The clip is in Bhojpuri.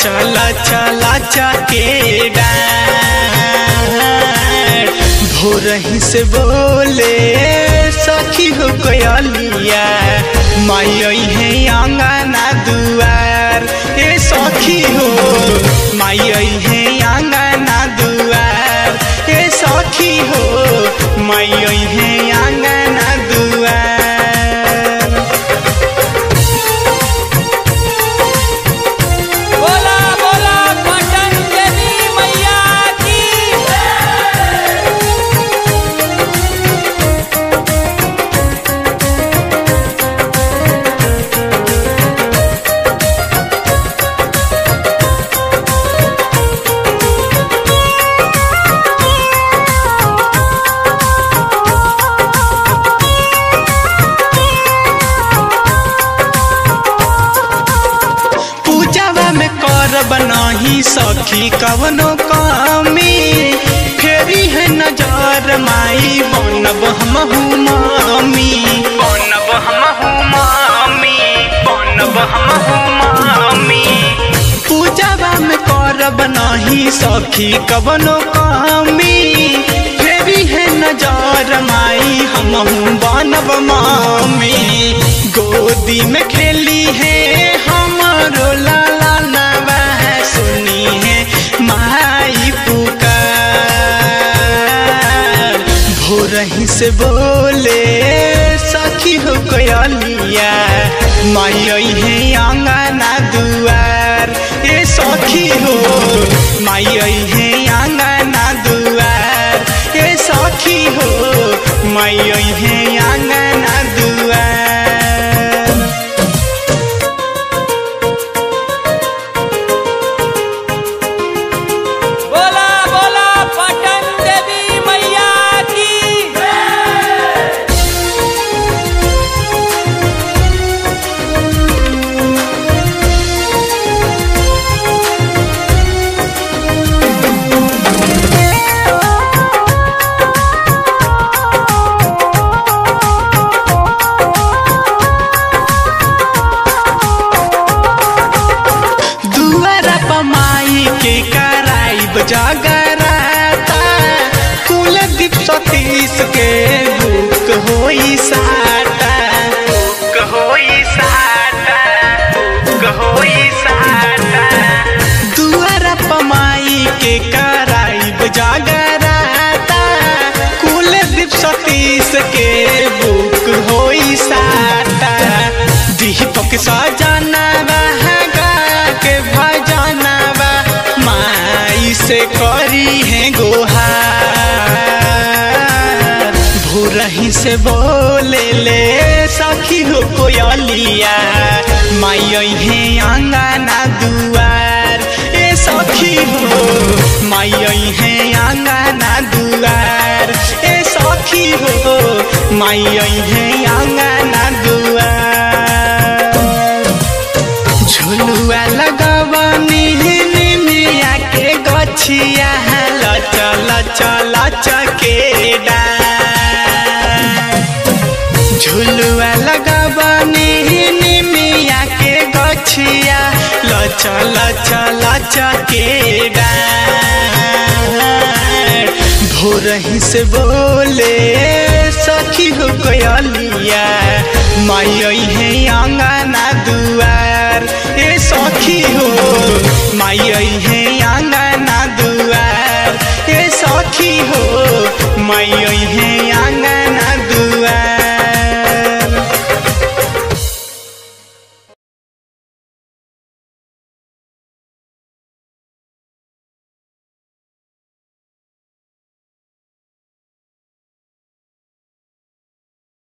चला चला चके डार भोरही से बोले सखी हो कोयलिया माई है आंगना दुआर ए सखी हो माई है आंगना दुआर ए सखी हो माई है आंगना दुआर। बनाही सखी कवनो कमी फेरी है नजर माई बनब हमहू मामी बनब हमहू मामी बनब हमहू मामी पूजावा में करब नाही सखी कवनो कमी फेरी है नजर माई हमहू बनब मामी गोदी में खेली है हमारो लाला सुनी है माई पुकार भोरही से बोले सखी हो कोयलिया माई है आंगना दुआर ए सखी हो माई है आंगना दुआर ए सखी हो माई है आंगना दुआर। जागराता कुलदीप सतीश के बुक होई साटा बुक होई साटा बुक होई साटा दुआरा पमाई के कराइब जागराता कुलदीप सतीश के बुक होई साटा दीपक सजना बहागा के भजना से करी है गोहार भोरही से बोले ले सखी हो कोयलिया माई है आंगना दुआर ए सखी हो माई है आंगना दुआर ए सखी हो माई है आंगना दुआर। झुलुआ लगवानी गछिया चल चल चके डार झुलुआ लगवानी निमिया के गछिया चल चल चके डार भोरही से बोले सखी हो कोयलिया माई है